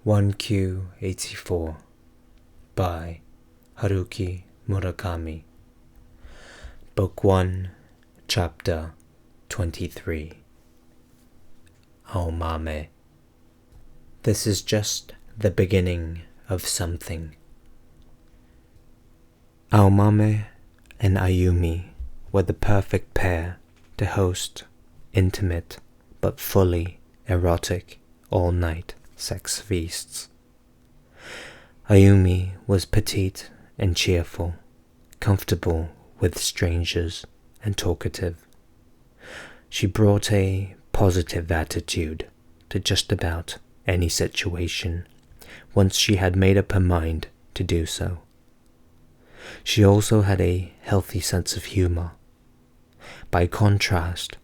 1Q84 by Haruki Murakami. Book 1, Chapter 23. Aomame. This is just the beginning of something. Aomame and Ayumi were the perfect pair to host intimate but fully erotic all-night sex feasts. Ayumi was petite and cheerful, comfortable with strangers and talkative. She brought a positive attitude to just about any situation once she had made up her mind to do so. She also had a healthy sense of humor. By contrast,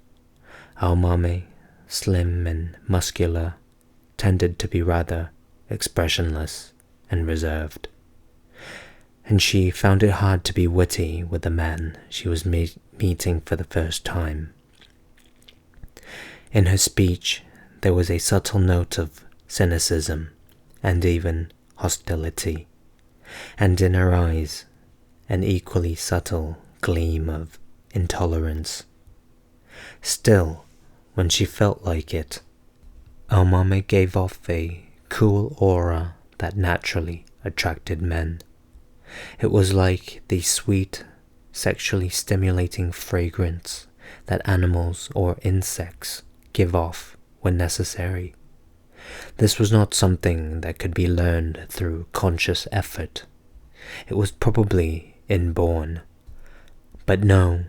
Aomame, slim and muscular, tended to be rather expressionless and reserved, and she found it hard to be witty with a man she was meeting for the first time. In her speech, there was a subtle note of cynicism and even hostility, and in her eyes, an equally subtle gleam of intolerance. Still, when she felt like it, Aomame gave off a cool aura that naturally attracted men. It was like the sweet, sexually stimulating fragrance that animals or insects give off when necessary. This was not something that could be learned through conscious effort. It was probably inborn. But no,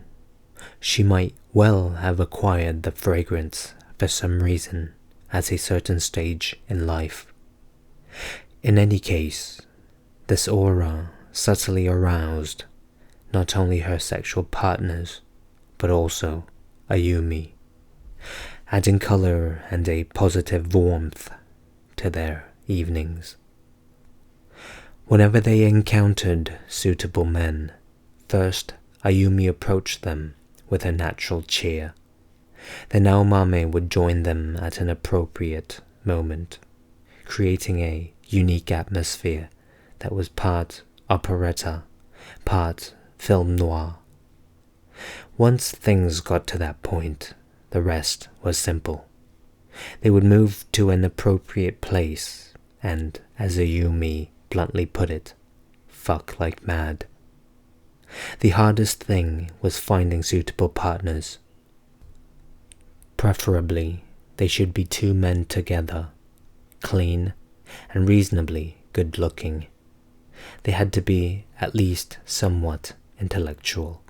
she might well have acquired the fragrance for some reason at a certain stage in life. In any case, this aura subtly aroused not only her sexual partners, but also Ayumi, adding color and a positive warmth to their evenings. Whenever they encountered suitable men, first Ayumi approached them with her natural cheer. Then Aomame would join them at an appropriate moment, creating a unique atmosphere that was part operetta, part film noir. Once things got to that point, the rest was simple. They would move to an appropriate place and, as Ayumi bluntly put it, fuck like mad. The hardest thing was finding suitable partners. Preferably, they should be two men together, clean and reasonably good-looking. They had to be at least somewhat intellectual,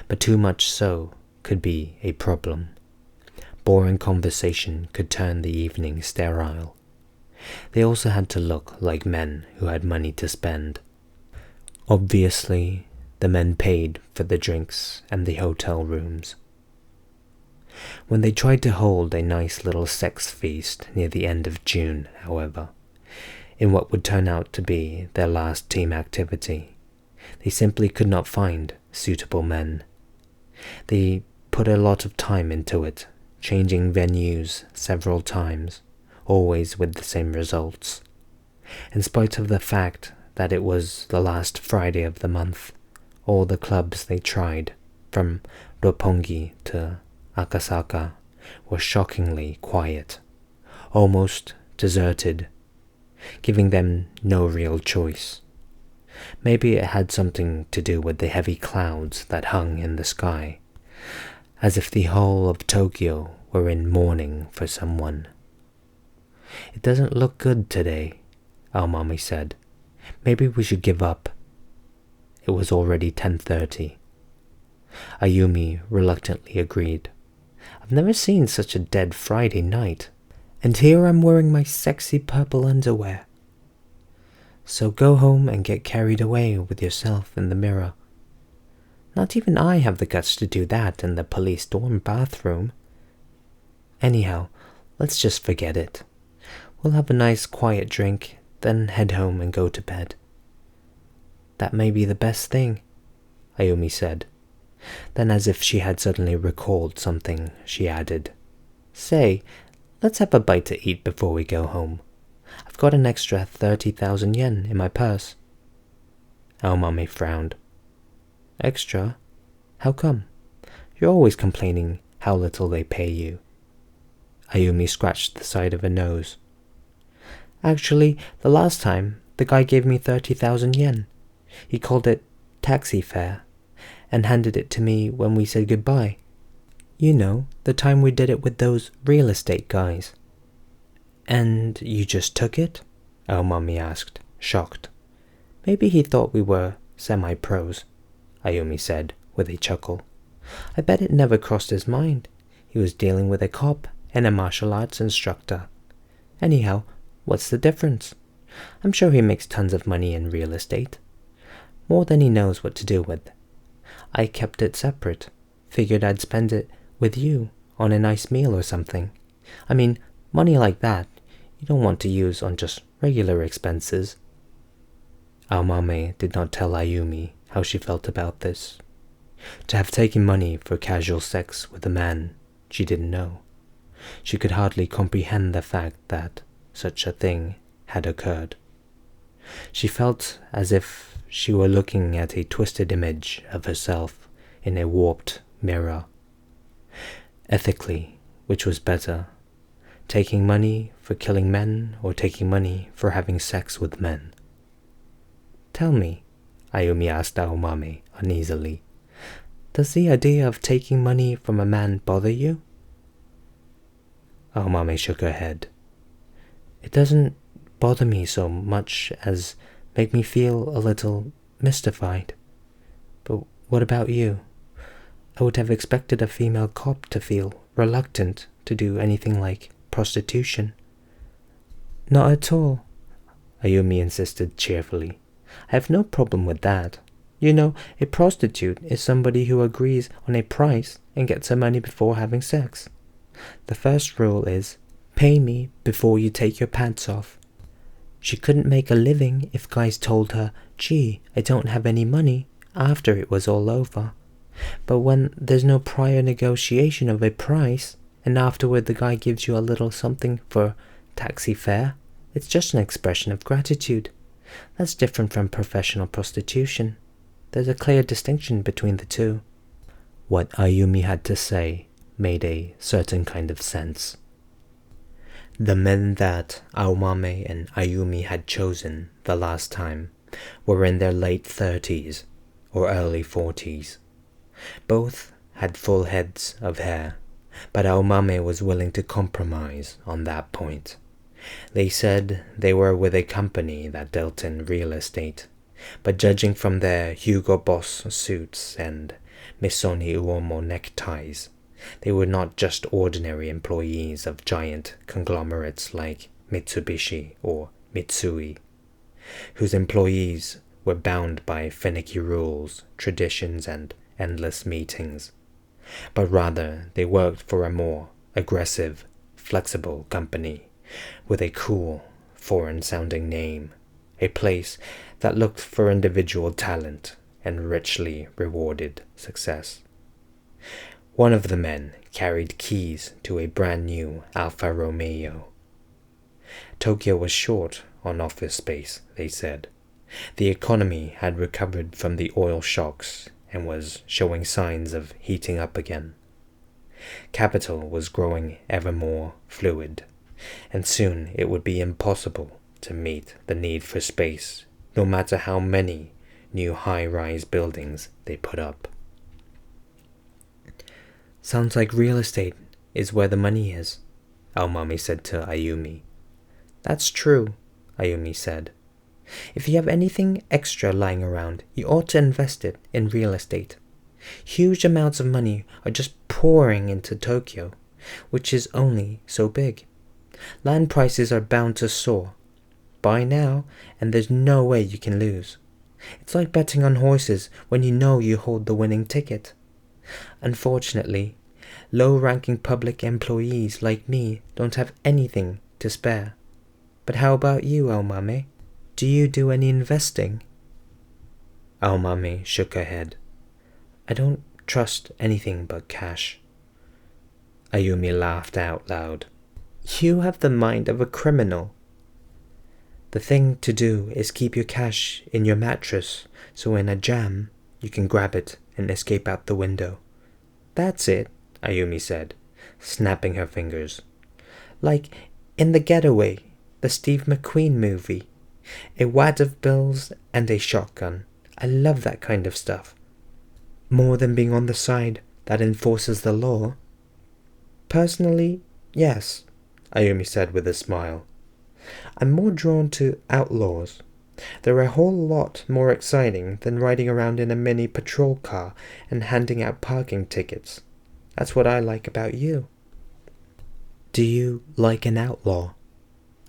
but too much so could be a problem. Boring conversation could turn the evening sterile. They also had to look like men who had money to spend. Obviously, the men paid for the drinks and the hotel rooms. When they tried to hold a nice little sex feast near the end of June, however, in what would turn out to be their last team activity, they simply could not find suitable men. They put a lot of time into it, changing venues several times, always with the same results. In spite of the fact that it was the last Friday of the month, all the clubs they tried, from Roppongi to Akasaka, were shockingly quiet, almost deserted, giving them no real choice. Maybe it had something to do with the heavy clouds that hung in the sky, as if the whole of Tokyo were in mourning for someone. "It doesn't look good today," Aomame said. "Maybe we should give up." It was already 10:30. Ayumi reluctantly agreed. "I've never seen such a dead Friday night, and here I'm wearing my sexy purple underwear. So go home and get carried away with yourself in the mirror." "Not even I have the guts to do that in the police dorm bathroom. Anyhow, let's just forget it. We'll have a nice quiet drink, then head home and go to bed." "That may be the best thing," Ayumi said. Then, as if she had suddenly recalled something, she added, "Say, let's have a bite to eat before we go home. I've got an extra 30,000 yen in my purse. Aomame frowned. Extra? How come? You're always complaining how little they pay you. Ayumi scratched the side of her nose. Actually, the last time, the guy gave me 30,000 yen. He called it taxi fare, and handed it to me when we said goodbye. You know, the time we did it with those real estate guys. And you just took it? Aomami asked, shocked. Maybe he thought we were semi-pros, Ayumi said with a chuckle. I bet it never crossed his mind. He was dealing with a cop and a martial arts instructor. Anyhow, what's the difference? I'm sure he makes tons of money in real estate. More than he knows what to do with. I kept it separate. Figured I'd spend it with you on a nice meal or something. I mean, money like that, you don't want to use on just regular expenses. Aomame did not tell Ayumi how she felt about this. To have taken money for casual sex with a man she didn't know. She could hardly comprehend the fact that such a thing had occurred. She felt as if she were looking at a twisted image of herself in a warped mirror. Ethically, which was better, taking money for killing men or taking money for having sex with men? Tell me, Ayumi asked Aomame uneasily, does the idea of taking money from a man bother you? Aomame shook her head. It doesn't bother me so much as make me feel a little mystified. But what about you? I would have expected a female cop to feel reluctant to do anything like prostitution. Not at all, Ayumi insisted cheerfully. I have no problem with that. You know, a prostitute is somebody who agrees on a price and gets her money before having sex. The first rule is, pay me before you take your pants off. She couldn't make a living if guys told her, gee, I don't have any money, after it was all over. But when there's no prior negotiation of a price, and afterward the guy gives you a little something for taxi fare, it's just an expression of gratitude. That's different from professional prostitution. There's a clear distinction between the two. What Ayumi had to say made a certain kind of sense. The men that Aomame and Ayumi had chosen the last time were in their late 30s or early 40s. Both had full heads of hair, but Aomame was willing to compromise on that point. They said they were with a company that dealt in real estate, but judging from their Hugo Boss suits and Missoni Uomo neckties, they were not just ordinary employees of giant conglomerates like Mitsubishi or Mitsui, whose employees were bound by finicky rules, traditions, and endless meetings, but rather they worked for a more aggressive, flexible company with a cool, foreign-sounding name, a place that looked for individual talent and richly rewarded success. One of the men carried keys to a brand new Alfa Romeo. Tokyo was short on office space, they said. The economy had recovered from the oil shocks and was showing signs of heating up again. Capital was growing ever more fluid, and soon it would be impossible to meet the need for space, no matter how many new high-rise buildings they put up. Sounds like real estate is where the money is, Aomami said to Ayumi. That's true, Ayumi said. If you have anything extra lying around, you ought to invest it in real estate. Huge amounts of money are just pouring into Tokyo, which is only so big. Land prices are bound to soar. Buy now, and there's no way you can lose. It's like betting on horses when you know you hold the winning ticket. Unfortunately, low-ranking public employees like me don't have anything to spare. But how about you, Aomame? Do you do any investing? Aomame shook her head. I don't trust anything but cash. Ayumi laughed out loud. You have the mind of a criminal. The thing to do is keep your cash in your mattress, so in a jam, you can grab it and escape out the window. That's it, Ayumi said, snapping her fingers. Like in The Getaway, the Steve McQueen movie. A wad of bills and a shotgun. I love that kind of stuff. More than being on the side that enforces the law. Personally, yes, Ayumi said with a smile. I'm more drawn to outlaws. They're a whole lot more exciting than riding around in a mini patrol car and handing out parking tickets. That's what I like about you. Do you like an outlaw?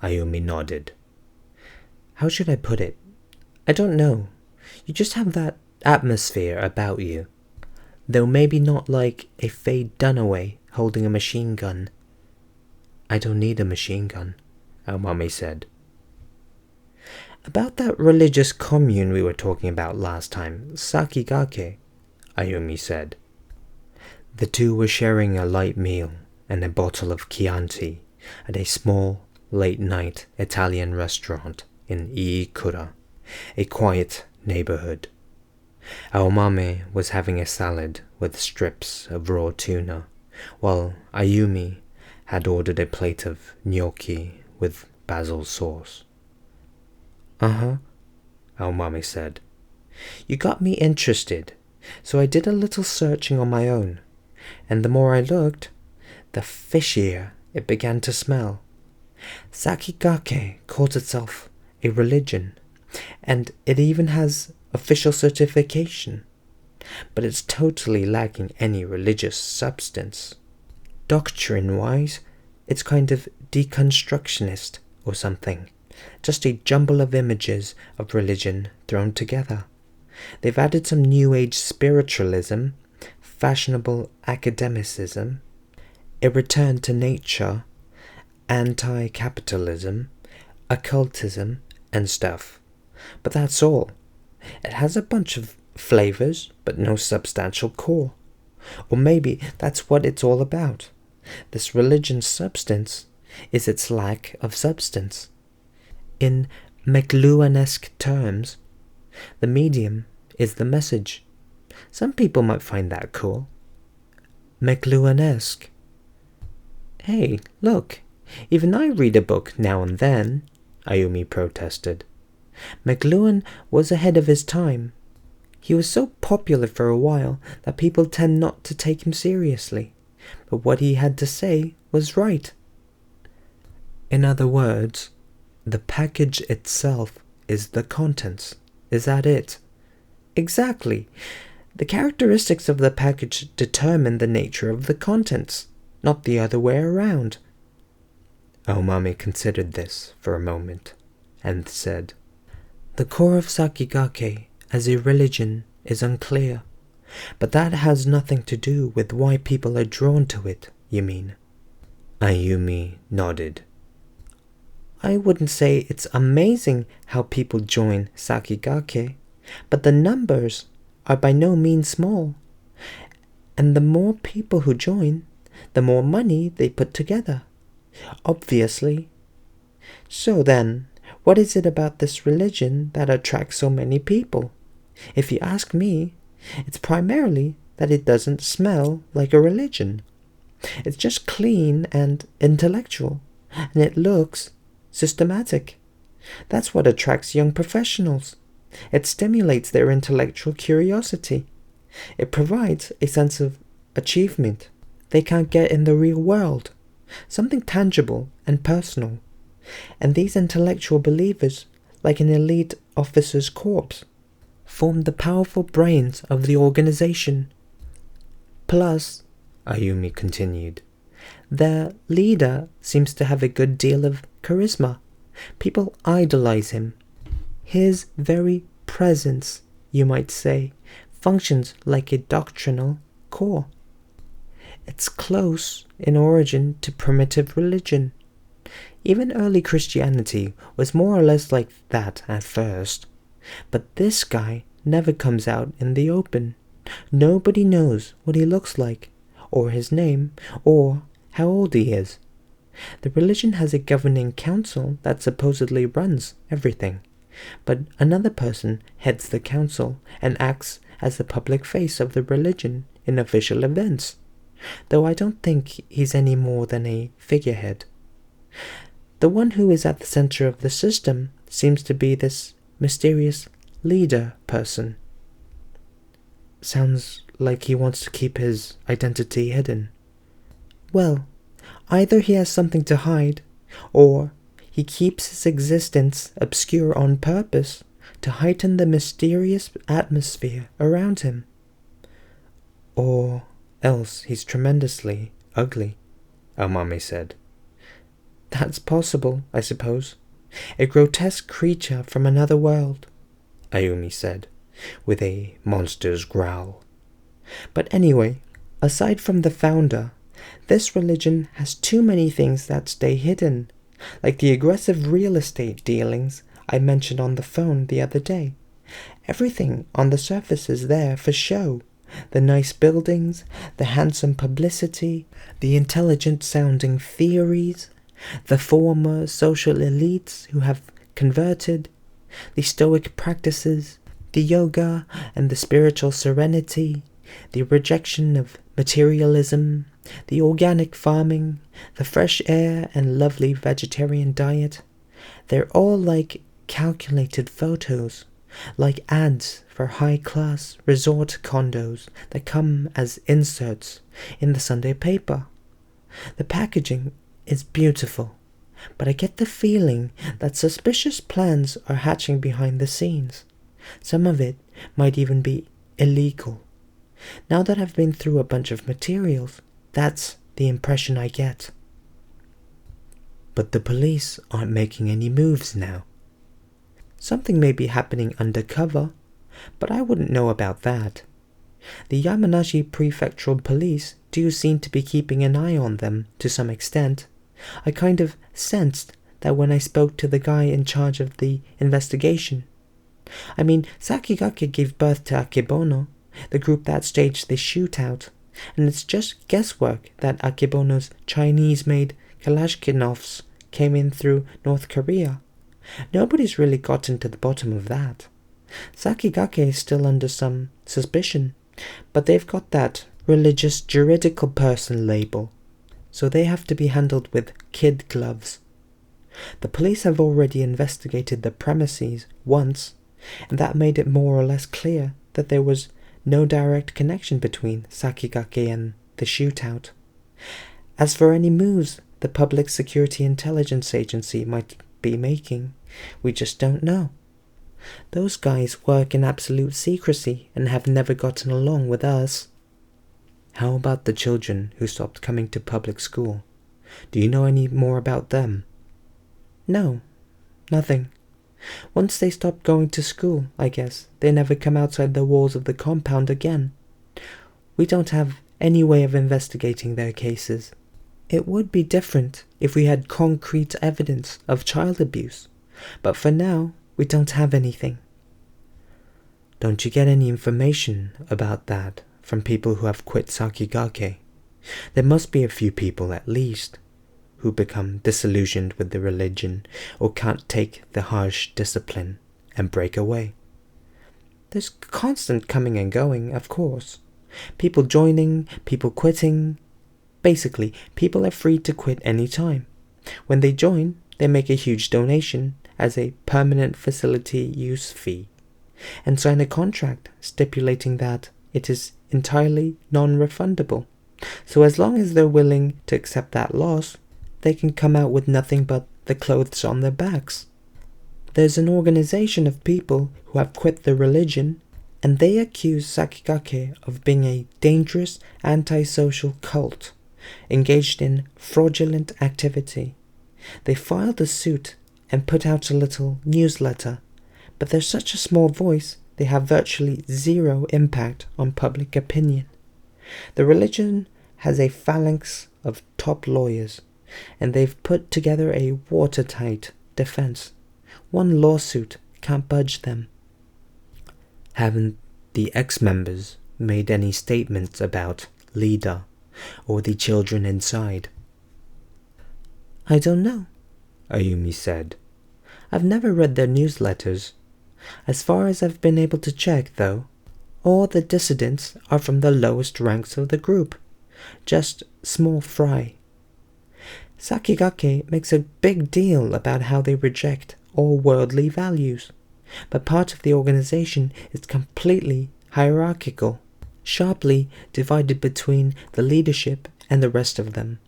Ayumi nodded. How should I put it? I don't know. You just have that atmosphere about you. Though maybe not like a Faye Dunaway holding a machine gun. I don't need a machine gun, Aomame said. About that religious commune we were talking about last time, Sakigake, Ayumi said. The two were sharing a light meal and a bottle of Chianti at a small, late-night Italian restaurant in Iikura, a quiet neighborhood. Aomame was having a salad with strips of raw tuna, while Ayumi had ordered a plate of gnocchi with basil sauce. Uh-huh, Aomame said. You got me interested, so I did a little searching on my own, and the more I looked, the fishier it began to smell. Sakigake calls itself a religion, and it even has official certification, but it's totally lacking any religious substance. Doctrine-wise, it's kind of deconstructionist or something, just a jumble of images of religion thrown together. They've added some New Age spiritualism, fashionable academicism, a return to nature, anti-capitalism, occultism, and stuff. But that's all. It has a bunch of flavors, but no substantial core. Or maybe that's what it's all about. This religion's substance is its lack of substance. In McLuhanesque terms, the medium is the message. Some people might find that cool. McLuhanesque. Hey, look, even I read a book now and then, Ayumi protested. McLuhan was ahead of his time. He was so popular for a while that people tend not to take him seriously. But what he had to say was right. In other words, the package itself is the contents. Is that it? Exactly. The characteristics of the package determine the nature of the contents, not the other way around. Aomame considered this for a moment, and said, The core of Sakigake as a religion is unclear, but that has nothing to do with why people are drawn to it, you mean? Ayumi nodded. I wouldn't say it's amazing how people join Sakigake, but the numbers are by no means small. And the more people who join, the more money they put together. Obviously. So then, what is it about this religion that attracts so many people? If you ask me, it's primarily that it doesn't smell like a religion. It's just clean and intellectual, and it looks systematic. That's what attracts young professionals. It stimulates their intellectual curiosity. It provides a sense of achievement they can't get in the real world, something tangible and personal. And these intellectual believers, like an elite officer's corps, form the powerful brains of the organization. Plus, Ayumi continued, their leader seems to have a good deal of charisma. People idolize him. His very presence, you might say, functions like a doctrinal core. It's close in origin to primitive religion. Even early Christianity was more or less like that at first. But this guy never comes out in the open. Nobody knows what he looks like, or his name, or how old he is. The religion has a governing council that supposedly runs everything, but another person heads the council and acts as the public face of the religion in official events, though I don't think he's any more than a figurehead. The one who is at the center of the system seems to be this mysterious leader person. Sounds like he wants to keep his identity hidden. Well, either he has something to hide, or he keeps his existence obscure on purpose to heighten the mysterious atmosphere around him. Or else he's tremendously ugly, Umami said. That's possible, I suppose. A grotesque creature from another world, Ayumi said, with a monster's growl. But anyway, aside from the founder, this religion has too many things that stay hidden, like the aggressive real estate dealings I mentioned on the phone the other day. Everything on the surface is there for show. The nice buildings, the handsome publicity, the intelligent-sounding theories, the former social elites who have converted, the stoic practices, the yoga and the spiritual serenity, the rejection of materialism, the organic farming, the fresh air and lovely vegetarian diet. They're all like calculated photos, like ads for high-class resort condos that come as inserts in the Sunday paper. The packaging is beautiful, but I get the feeling that suspicious plans are hatching behind the scenes. Some of it might even be illegal. Now that I've been through a bunch of materials, that's the impression I get. But the police aren't making any moves now. Something may be happening undercover, but I wouldn't know about that. The Yamanashi Prefectural Police do seem to be keeping an eye on them to some extent. I kind of sensed that when I spoke to the guy in charge of the investigation. I mean, Sakigake gave birth to Akebono, the group that staged this shootout, and it's just guesswork that Akebono's Chinese-made Kalashnikovs came in through North Korea. Nobody's really gotten to the bottom of that. Sakigake is still under some suspicion, but they've got that religious juridical person label, so they have to be handled with kid gloves. The police have already investigated the premises once, and that made it more or less clear that there was no direct connection between Sakigake and the shootout. As for any moves the Public Security Intelligence Agency might be making, we just don't know. Those guys work in absolute secrecy and have never gotten along with us. How about the children who stopped coming to public school? Do you know any more about them? No, nothing. Once they stopped going to school, I guess, they never come outside the walls of the compound again. We don't have any way of investigating their cases. It would be different if we had concrete evidence of child abuse, but for now, we don't have anything. Don't you get any information about that from people who have quit Sakigake? There must be a few people at least who become disillusioned with the religion or can't take the harsh discipline and break away. There's constant coming and going, of course. People joining, people quitting. Basically, people are free to quit any time. When they join, they make a huge donation as a permanent facility use fee and sign a contract stipulating that it is entirely non-refundable. So as long as they're willing to accept that loss, they can come out with nothing but the clothes on their backs. There's an organization of people who have quit the religion, and they accuse Sakigake of being a dangerous antisocial cult, engaged in fraudulent activity. They filed a suit and put out a little newsletter, but they're such a small voice they have virtually zero impact on public opinion. The religion has a phalanx of top lawyers, and they've put together a watertight defense. One lawsuit can't budge them. Haven't the ex-members made any statements about Leader or the children inside? I don't know, Ayumi said. I've never read their newsletters. As far as I've been able to check, though, all the dissidents are from the lowest ranks of the group. Just small fry. Sakigake makes a big deal about how they reject all worldly values, but part of the organization is completely hierarchical, sharply divided between the leadership and the rest of them.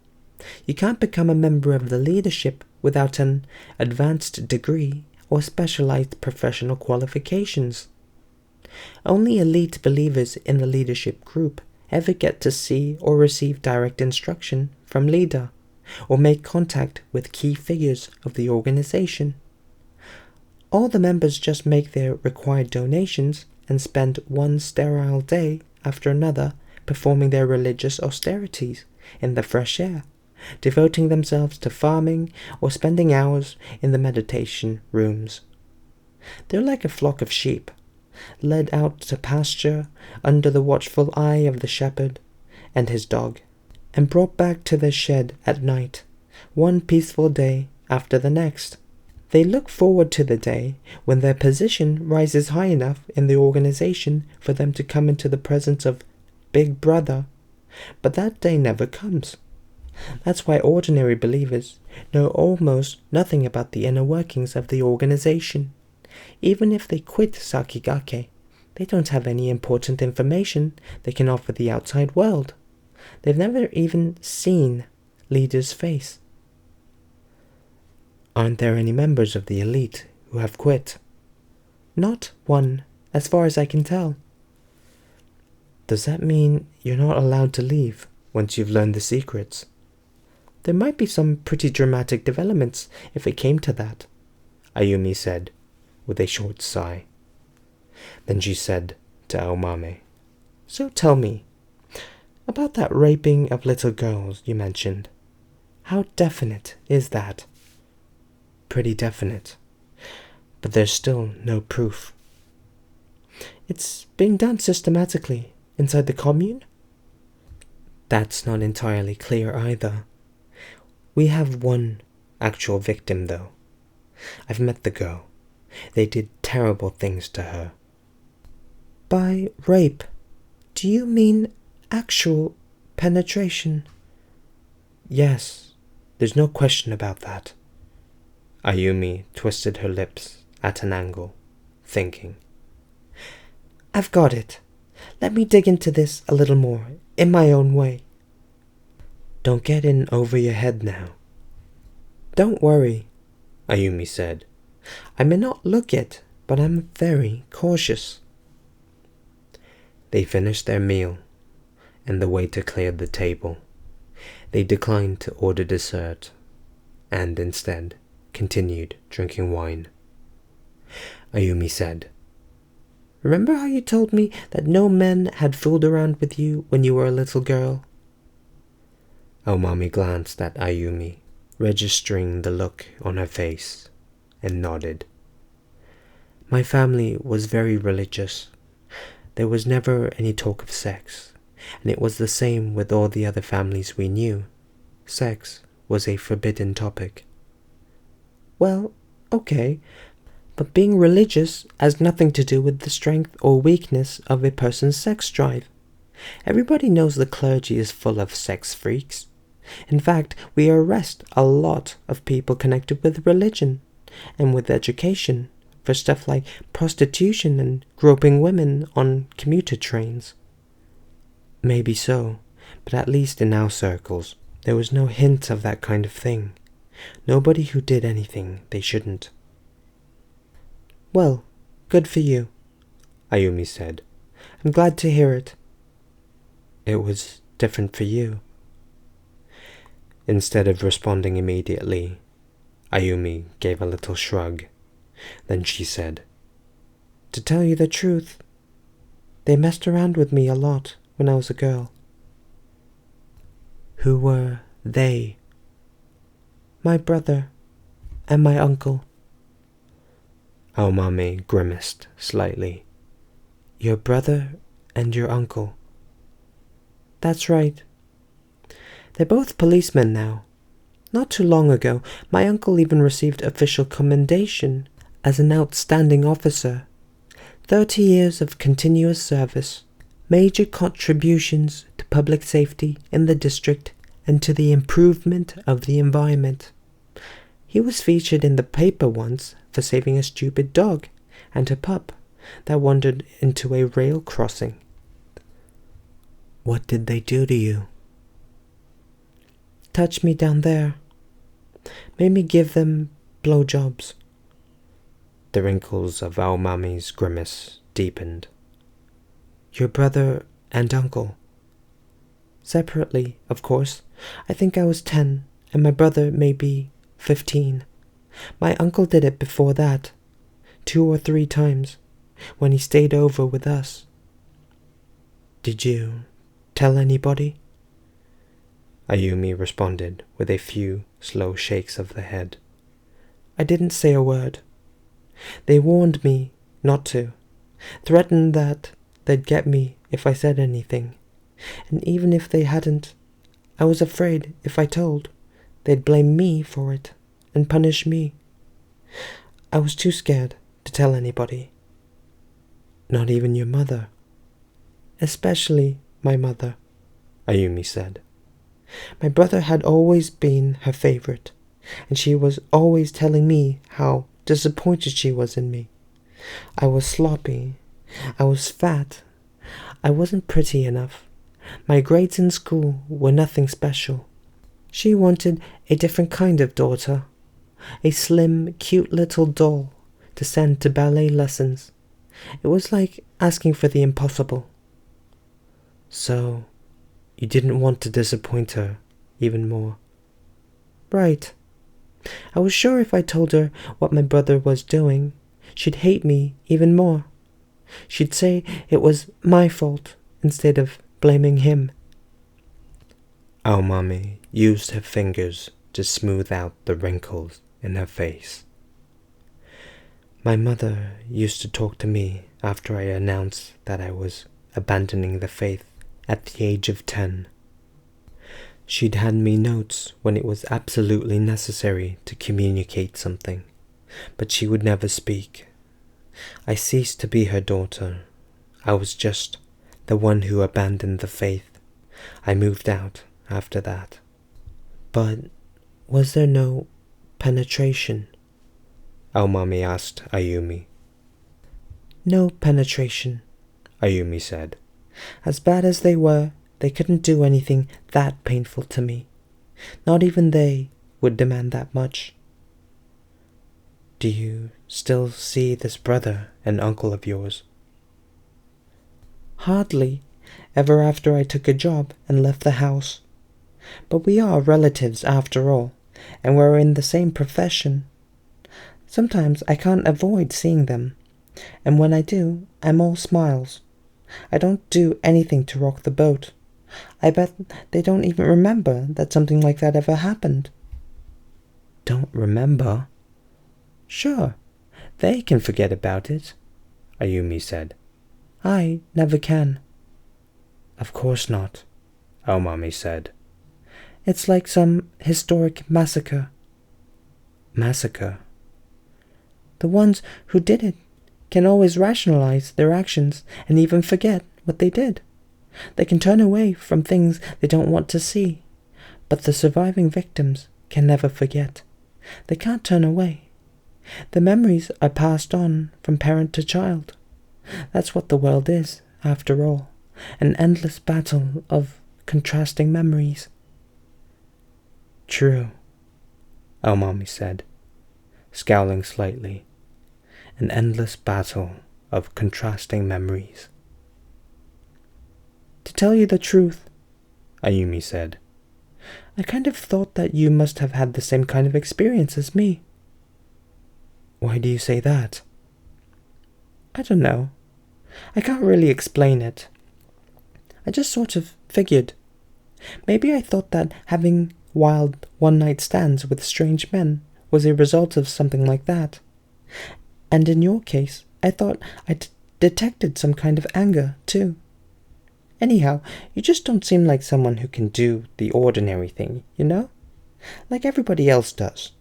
You can't become a member of the leadership without an advanced degree or specialized professional qualifications. Only elite believers in the leadership group ever get to see or receive direct instruction from leader, or make contact with key figures of the organization. All the members just make their required donations and spend one sterile day after another performing their religious austerities in the fresh air, devoting themselves to farming or spending hours in the meditation rooms. They're like a flock of sheep, led out to pasture under the watchful eye of the shepherd and his dog, and brought back to their shed at night, one peaceful day after the next. They look forward to the day when their position rises high enough in the organization for them to come into the presence of Big Brother, but that day never comes. That's why ordinary believers know almost nothing about the inner workings of the organization. Even if they quit Sakigake, they don't have any important information they can offer the outside world. They've never even seen leader's face. Aren't there any members of the elite who have quit? Not one, as far as I can tell. Does that mean you're not allowed to leave once you've learned the secrets? There might be some pretty dramatic developments if it came to that, Ayumi said, with a short sigh. Then she said to Aomame, So tell me, about that raping of little girls you mentioned, how definite is that? Pretty definite, but there's still no proof. It's being done systematically inside the commune? That's not entirely clear either. We have one actual victim, though. I've met the girl. They did terrible things to her. By rape, do you mean actual penetration? Yes, there's no question about that. Ayumi twisted her lips at an angle, thinking. I've got it. Let me dig into this a little more, in my own way. Don't get in over your head now. Don't worry, Ayumi said. I may not look it, but I'm very cautious. They finished their meal, and the waiter cleared the table. They declined to order dessert, and instead continued drinking wine. Ayumi said, Remember how you told me that no men had fooled around with you when you were a little girl? Aomame glanced at Ayumi, registering the look on her face, and nodded. My family was very religious. There was never any talk of sex, and it was the same with all the other families we knew. Sex was a forbidden topic. Well, okay, but being religious has nothing to do with the strength or weakness of a person's sex drive. Everybody knows the clergy is full of sex freaks. In fact, we arrest a lot of people connected with religion and with education for stuff like prostitution and groping women on commuter trains. Maybe so, but at least in our circles, there was no hint of that kind of thing. Nobody who did anything they shouldn't. Well, good for you, Ayumi said. I'm glad to hear it. It was different for you. Instead of responding immediately, Ayumi gave a little shrug. Then she said, To tell you the truth, they messed around with me a lot when I was a girl. Who were they? My brother and my uncle. Aomame grimaced slightly. Your brother and your uncle. That's right. They're both policemen now. Not too long ago, my uncle even received official commendation as an outstanding officer. 30 years of continuous service, major contributions to public safety in the district and to the improvement of the environment. He was featured in the paper once for saving a stupid dog and a pup that wandered into a rail crossing. What did they do to you? Touched me down there. Made me give them blowjobs. The wrinkles of Aomami's grimace deepened. Your brother and uncle? Separately, of course. I think I was 10, and my brother maybe 15. My uncle did it before that, 2 or 3 times, when he stayed over with us. Did you tell anybody? Ayumi responded with a few slow shakes of the head. I didn't say a word. They warned me not to, threatened that they'd get me if I said anything, and even if they hadn't, I was afraid if I told, they'd blame me for it and punish me. I was too scared to tell anybody. Not even your mother? Especially my mother, Ayumi said. My brother had always been her favorite, and she was always telling me how disappointed she was in me. I was sloppy. I was fat. I wasn't pretty enough. My grades in school were nothing special. She wanted a different kind of daughter, a slim, cute little doll to send to ballet lessons. It was like asking for the impossible. So, you didn't want to disappoint her even more? Right. I was sure if I told her what my brother was doing, she'd hate me even more. She'd say it was my fault instead of blaming him. Aomami used her fingers to smooth out the wrinkles in her face. My mother used to talk to me after I announced that I was abandoning the faith at the age of 10. She'd hand me notes when it was absolutely necessary to communicate something, but she would never speak. I ceased to be her daughter. I was just the one who abandoned the faith. I moved out after that. But was there no penetration? Aomami asked Ayumi. No penetration, Ayumi said. As bad as they were, they couldn't do anything that painful to me. Not even they would demand that much. Do you still see this brother and uncle of yours? Hardly, ever after I took a job and left the house. But we are relatives after all, and we're in the same profession. Sometimes I can't avoid seeing them, and when I do, I'm all smiles. I don't do anything to rock the boat. I bet they don't even remember that something like that ever happened. Don't remember? Sure, they can forget about it, Ayumi said. I never can. Of course not, Aomami said. It's like some historic massacre. Massacre? The ones who did it can always rationalize their actions and even forget what they did. They can turn away from things they don't want to see, but the surviving victims can never forget. They can't turn away. The memories are passed on from parent to child. That's what the world is, after all, an endless battle of contrasting memories. True, Aomami said, scowling slightly. An endless battle of contrasting memories. To tell you the truth, Ayumi said, I kind of thought that you must have had the same kind of experience as me. Why do you say that? I don't know. I can't really explain it. I just sort of figured. Maybe I thought that having wild one-night stands with strange men was a result of something like that. And in your case, I thought I detected some kind of anger, too. Anyhow, you just don't seem like someone who can do the ordinary thing, you know? like everybody else does.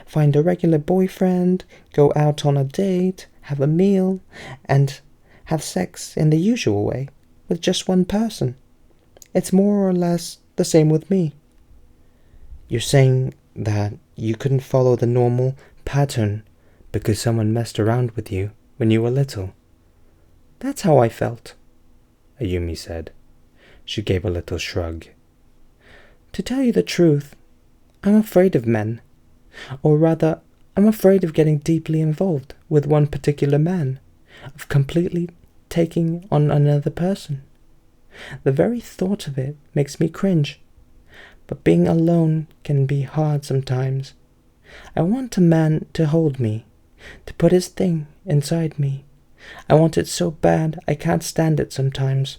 Find a regular boyfriend, go out on a date, have a meal, and have sex in the usual way with just one person. It's more or less the same with me. You're saying that you couldn't follow the normal pattern because someone messed around with you when you were little? That's how I felt, Ayumi said. She gave a little shrug. To tell you the truth, I'm afraid of men. Or rather, I'm afraid of getting deeply involved with one particular man, of completely taking on another person. The very thought of it makes me cringe. But being alone can be hard sometimes. I want a man to hold me, to put his thing inside me. I want it so bad I can't stand it sometimes.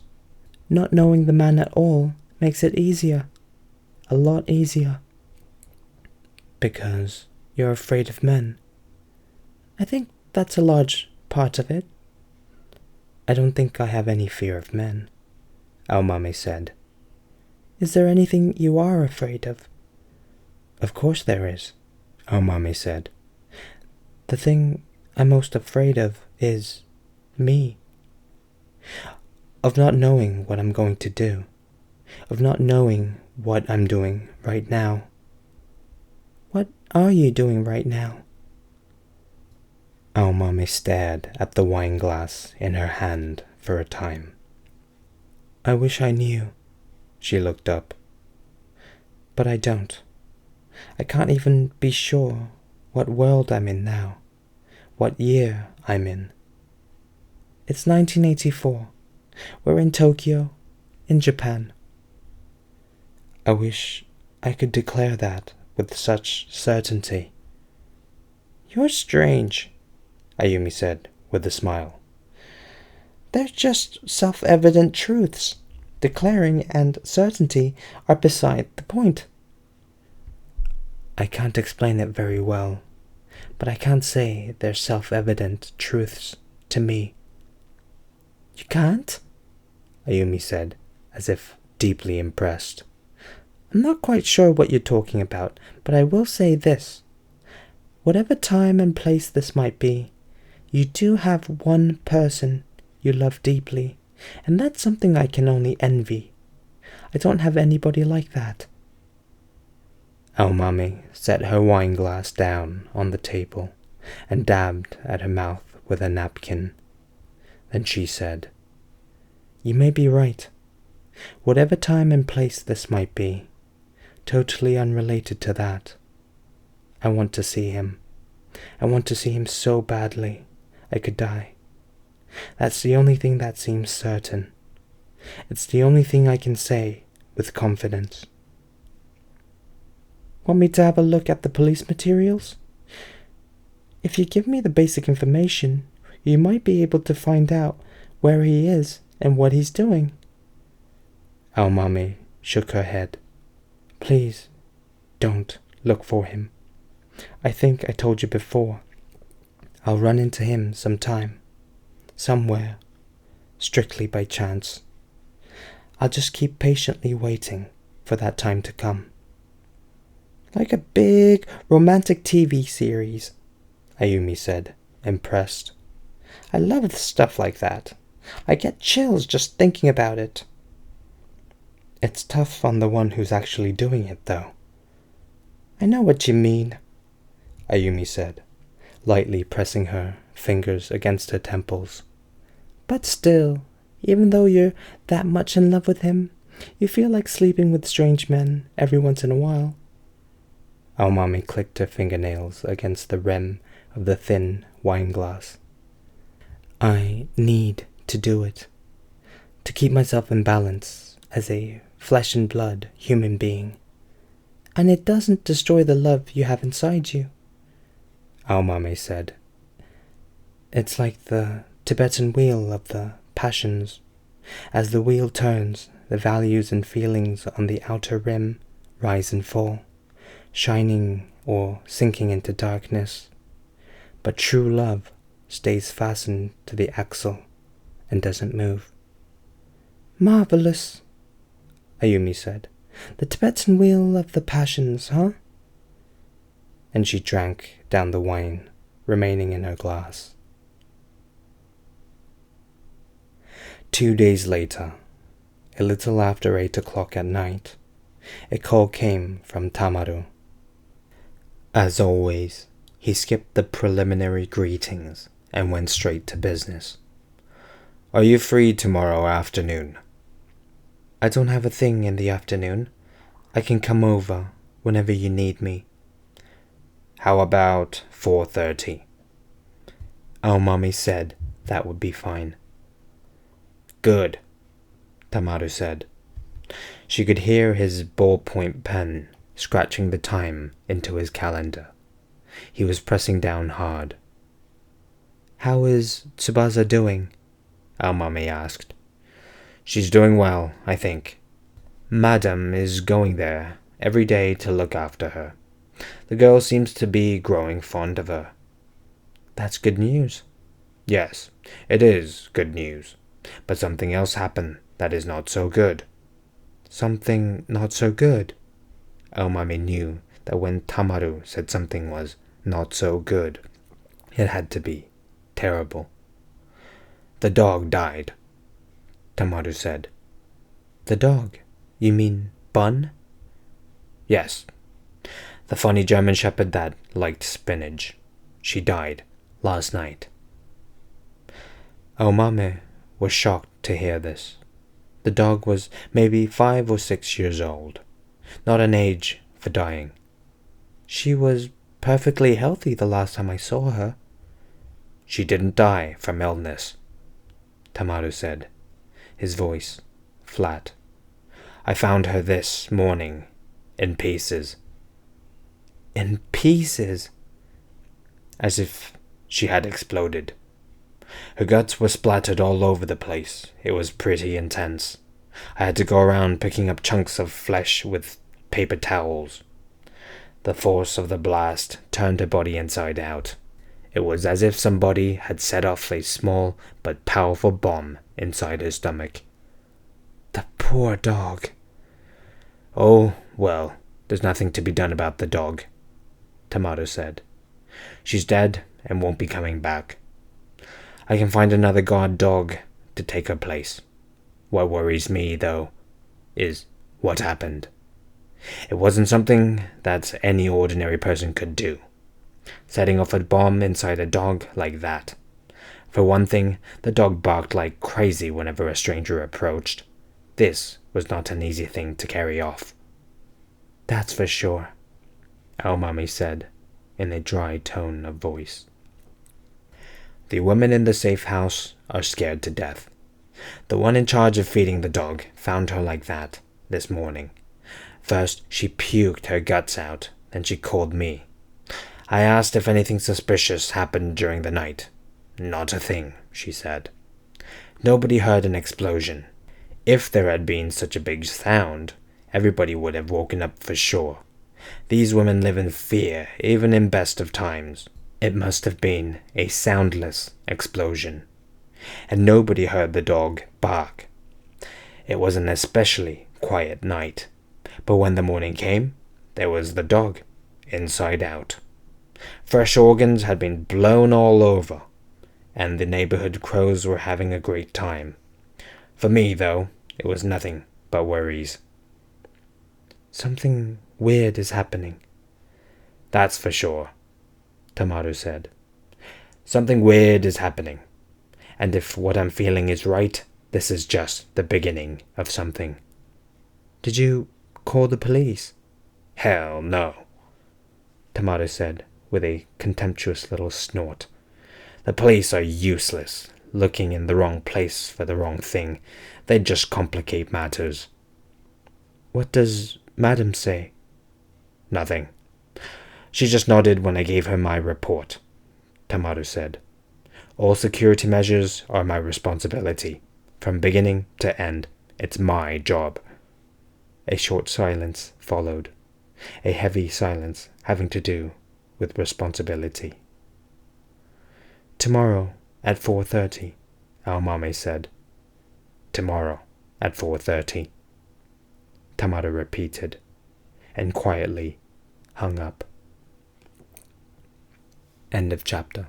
Not knowing the man at all makes it easier. A lot easier. Because you're afraid of men. I think that's a large part of it. I don't think I have any fear of men, Aomame said. Is there anything you are afraid of? Of course there is, Aomame said. The thing I'm most afraid of is me. Of not knowing what I'm going to do. Of not knowing what I'm doing right now. What are you doing right now? Aomame stared at the wine glass in her hand for a time. I wish I knew. She looked up. But I don't. I can't even be sure what world I'm in now, what year I'm in. It's 1984. We're in Tokyo, in Japan. I wish I could declare that with such certainty. You're strange, Ayumi said with a smile. They're just self-evident truths. Declaring and certainty are beside the point. I can't explain it very well, but I can't say they're self-evident truths to me. You can't? Ayumi said, as if deeply impressed. I'm not quite sure what you're talking about, but I will say this. Whatever time and place this might be, you do have one person you love deeply, and that's something I can only envy. I don't have anybody like that. Aomame set her wine glass down on the table and dabbed at her mouth with a napkin. Then she said, You may be right. Whatever time and place this might be, totally unrelated to that. I want to see him. I want to see him so badly I could die. That's the only thing that seems certain. It's the only thing I can say with confidence. Want me to have a look at the police materials? If you give me the basic information, you might be able to find out where he is and what he's doing. Aomame shook her head. Please, don't look for him. I think I told you before. I'll run into him sometime, somewhere, strictly by chance. I'll just keep patiently waiting for that time to come. Like a big romantic TV series, Ayumi said, impressed. I love stuff like that. I get chills just thinking about it. It's tough on the one who's actually doing it, though. I know what you mean, Ayumi said, lightly pressing her fingers against her temples. But still, even though you're that much in love with him, you feel like sleeping with strange men every once in a while. Aomame clicked her fingernails against the rim of the thin wine glass. I need to do it, to keep myself in balance as a flesh and blood human being. And it doesn't destroy the love you have inside you, Aomame said. It's like the Tibetan wheel of the passions. As the wheel turns, the values and feelings on the outer rim rise and fall, shining or sinking into darkness. But true love stays fastened to the axle and doesn't move. Marvelous, Ayumi said, The Tibetan wheel of the passions, huh? And she drank down the wine remaining in her glass. 2 days later, a little after 8 o'clock at night, a call came from Tamaru. As always, he skipped the preliminary greetings and went straight to business. "Are you free tomorrow afternoon?" "I don't have a thing in the afternoon. I can come over whenever you need me." "How about 4:30? Our mommy said that would be fine. "Good," Tamaru said. She could hear his ballpoint pen scratching the time into his calendar. He was pressing down hard. "How is Tsubasa doing?" Our mommy asked. "She's doing well, I think. Madam is going there every day to look after her. The girl seems to be growing fond of her." "That's good news." "Yes, it is good news. But something else happened that is not so good." "Something not so good?" Our mommy knew that when Tamaru said something was not so good, it had to be terrible. "The dog died," Tamaru said. "The dog? You mean Bun?" "Yes. The funny German shepherd that liked spinach. She died last night." Our mommy was shocked to hear this. The dog was maybe 5 or 6 years old, not an age for dying. "She was perfectly healthy the last time I saw her." "She didn't die from illness," Tamaru said, his voice flat. "I found her this morning, in pieces." "In pieces?" As if she had exploded. Her guts were splattered all over the place. It was pretty intense. I had to go around picking up chunks of flesh with paper towels. The force of the blast turned her body inside out. It was as if somebody had set off a small but powerful bomb inside her stomach. "The poor dog." "Oh, well, there's nothing to be done about the dog," Tamaru said. "She's dead and won't be coming back. I can find another guard dog to take her place. What worries me, though, is what happened. It wasn't something that any ordinary person could do. Setting off a bomb inside a dog like that. For one thing, the dog barked like crazy whenever a stranger approached. This was not an easy thing to carry off." "That's for sure," our mommy said in a dry tone of voice. "The women in the safe house are scared to death. The one in charge of feeding the dog found her like that this morning. First, she puked her guts out, then she called me. I asked if anything suspicious happened during the night. Not a thing, she said. Nobody heard an explosion. If there had been such a big sound, everybody would have woken up for sure. These women live in fear, even in best of times. It must have been a soundless explosion. And nobody heard the dog bark. It was an especially quiet night. But when the morning came, there was the dog, inside out. Fresh organs had been blown all over, and the neighborhood crows were having a great time. For me, though, it was nothing but worries. Something weird is happening. That's for sure, Tamaru said. Something weird is happening. And if what I'm feeling is right, this is just the beginning of something. Did you call the police? Hell no, Tamaru said with a contemptuous little snort. The police are useless, looking in the wrong place for the wrong thing. They just complicate matters. What does Madam say? Nothing. She just nodded when I gave her my report, Tamaru said. All security measures are my responsibility. From beginning to end, it's my job. A short silence followed, a heavy silence having to do with responsibility. Tomorrow at 4:30, our mommy said. Tomorrow at 4:30. Tamara repeated, and quietly hung up. End of chapter.